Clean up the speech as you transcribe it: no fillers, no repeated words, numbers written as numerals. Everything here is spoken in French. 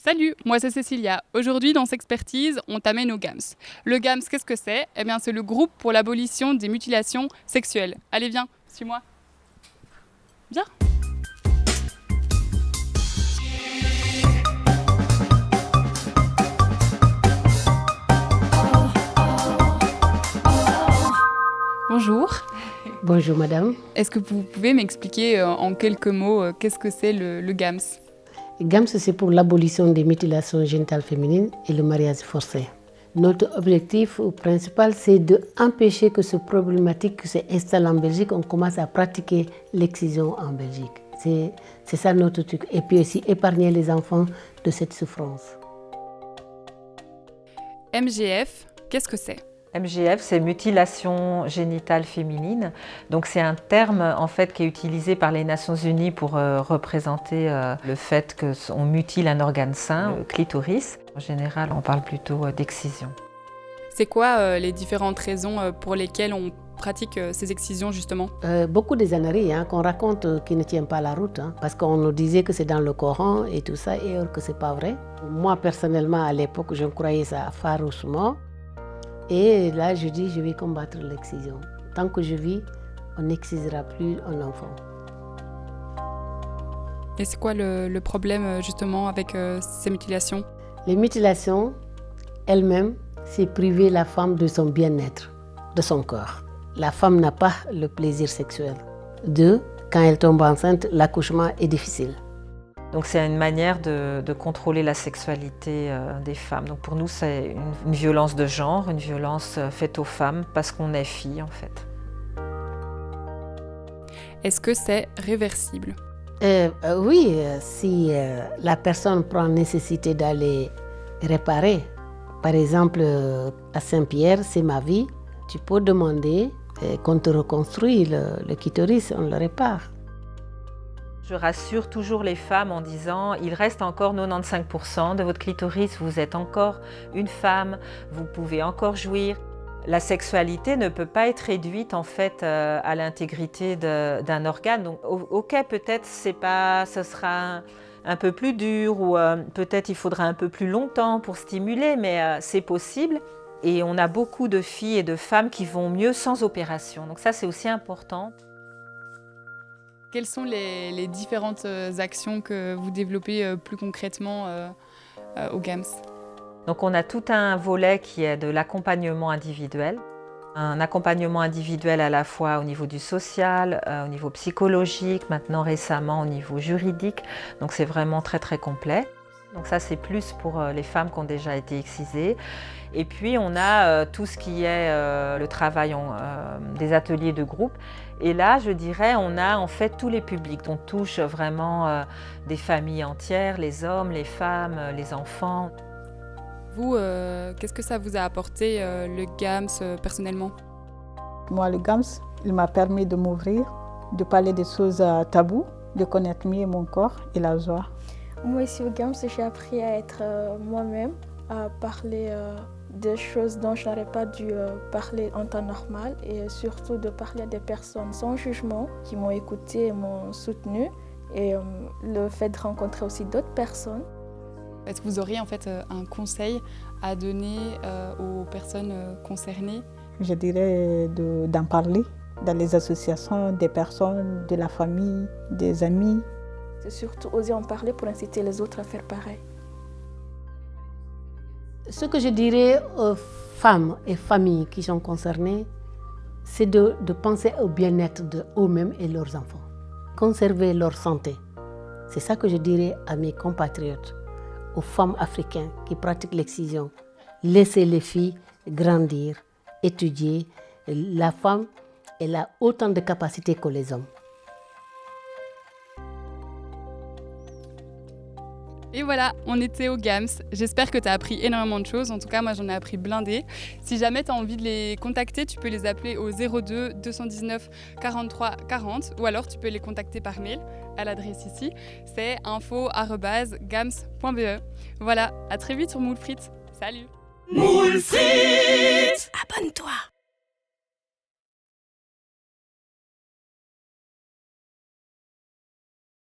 Salut, moi c'est Cécilia. Aujourd'hui dans Sexpertise, on t'amène au GAMS. Le GAMS, qu'est-ce que c'est ? Eh bien c'est le groupe pour l'abolition des mutilations sexuelles. Allez viens, suis-moi. Viens. Bonjour. Bonjour madame. Est-ce que vous pouvez m'expliquer en quelques mots qu'est-ce que c'est le GAMS ? GAMS, c'est pour l'abolition des mutilations génitales féminines et le mariage forcé. Notre objectif principal, c'est d'empêcher que ce problématique s'installe en Belgique. On commence à pratiquer l'excision en Belgique. C'est ça notre truc. Et puis aussi épargner les enfants de cette souffrance. MGF, qu'est-ce que c'est ? MGF, c'est mutilation génitale féminine. Donc c'est un terme en fait qui est utilisé par les Nations Unies pour représenter le fait qu'on mutile un organe sain, le clitoris. En général, on parle plutôt d'excision. C'est quoi les différentes raisons pour lesquelles on pratique ces excisions justement ? Beaucoup des âneries qu'on raconte qui ne tiennent pas la route, parce qu'on nous disait que c'est dans le Coran et tout ça, et que c'est pas vrai. Moi personnellement, à l'époque, je croyais ça farouchement. Et là, je dis, je vais combattre l'excision. Tant que je vis, on n'excisera plus un enfant. Et c'est quoi le problème justement avec ces mutilations ? Les mutilations, elles-mêmes, c'est priver la femme de son bien-être, de son corps. La femme n'a pas le plaisir sexuel. 2, quand elle tombe enceinte, l'accouchement est difficile. Donc c'est une manière de contrôler la sexualité des femmes. Donc pour nous, c'est une violence de genre, une violence faite aux femmes parce qu'on est fille en fait. Est-ce que c'est réversible ? Oui, si la personne prend nécessité d'aller réparer. Par exemple, à Saint-Pierre, c'est ma vie. Tu peux demander qu'on te reconstruise le clitoris, on le répare. Je rassure toujours les femmes en disant il reste encore 95% de votre clitoris, vous êtes encore une femme, vous pouvez encore jouir. La sexualité ne peut pas être réduite en fait à l'intégrité d'un organe. Donc, ok, peut-être ce sera un peu plus dur ou peut-être il faudra un peu plus longtemps pour stimuler, mais c'est possible. Et on a beaucoup de filles et de femmes qui vont mieux sans opération. Donc ça, c'est aussi important. Quelles sont les différentes actions que vous développez plus concrètement au GAMS ? Donc on a tout un volet qui est de l'accompagnement individuel. Un accompagnement individuel à la fois au niveau du social, au niveau psychologique, maintenant récemment au niveau juridique. Donc c'est vraiment très très complet. Donc ça c'est plus pour les femmes qui ont déjà été excisées. Et puis on a tout ce qui est le travail des ateliers de groupe. Et là je dirais on a en fait tous les publics. On touche vraiment des familles entières, les hommes, les femmes, les enfants. Vous, qu'est-ce que ça vous a apporté le GAMS personnellement ? Moi le GAMS, il m'a permis de m'ouvrir, de parler des choses taboues, de connaître mieux mon corps et la joie. Moi ici au GAMS, j'ai appris à être moi-même, à parler des choses dont je n'aurais pas dû parler en temps normal et surtout de parler à des personnes sans jugement qui m'ont écoutée et m'ont soutenue et le fait de rencontrer aussi d'autres personnes. Est-ce que vous auriez en fait un conseil à donner aux personnes concernées ? Je dirais d'en parler dans les associations des personnes, de la famille, des amis. C'est surtout oser en parler pour inciter les autres à faire pareil. Ce que je dirais aux femmes et familles qui sont concernées, c'est de penser au bien-être d'eux-mêmes et leurs enfants. Conserver leur santé. C'est ça que je dirais à mes compatriotes, aux femmes africaines qui pratiquent l'excision. Laissez les filles grandir, étudier. La femme, elle a autant de capacités que les hommes. Et voilà, on était au GAMS. J'espère que tu as appris énormément de choses. En tout cas, moi, j'en ai appris blindé. Si jamais tu as envie de les contacter, tu peux les appeler au 02 219 43 40 ou alors tu peux les contacter par mail à l'adresse ici. C'est info@gams.be. Voilà, à très vite sur Moule Frites. Salut. Moule Frites, abonne-toi.